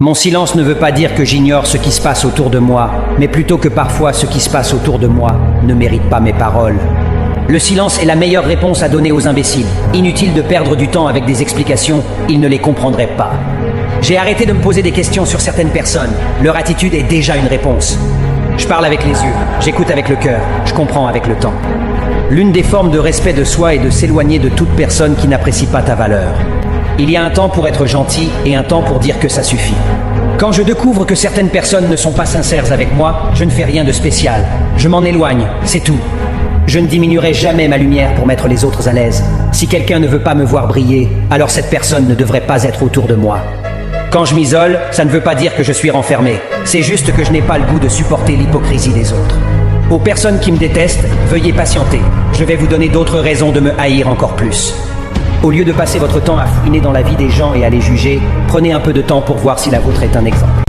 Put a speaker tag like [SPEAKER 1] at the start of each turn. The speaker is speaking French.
[SPEAKER 1] Mon silence ne veut pas dire que j'ignore ce qui se passe autour de moi, mais plutôt que parfois ce qui se passe autour de moi ne mérite pas mes paroles. Le silence est la meilleure réponse à donner aux imbéciles. Inutile de perdre du temps avec des explications, ils ne les comprendraient pas. J'ai arrêté de me poser des questions sur certaines personnes. Leur attitude est déjà une réponse. Je parle avec les yeux, j'écoute avec le cœur, je comprends avec le temps. L'une des formes de respect de soi est de s'éloigner de toute personne qui n'apprécie pas ta valeur. Il y a un temps pour être gentil et un temps pour dire que ça suffit. Quand je découvre que certaines personnes ne sont pas sincères avec moi, je ne fais rien de spécial. Je m'en éloigne, c'est tout. Je ne diminuerai jamais ma lumière pour mettre les autres à l'aise. Si quelqu'un ne veut pas me voir briller, alors cette personne ne devrait pas être autour de moi. Quand je m'isole, ça ne veut pas dire que je suis renfermé. C'est juste que je n'ai pas le goût de supporter l'hypocrisie des autres. Aux personnes qui me détestent, veuillez patienter. Je vais vous donner d'autres raisons de me haïr encore plus. Au lieu de passer votre temps à fouiner dans la vie des gens et à les juger, prenez un peu de temps pour voir si la vôtre est un exemple.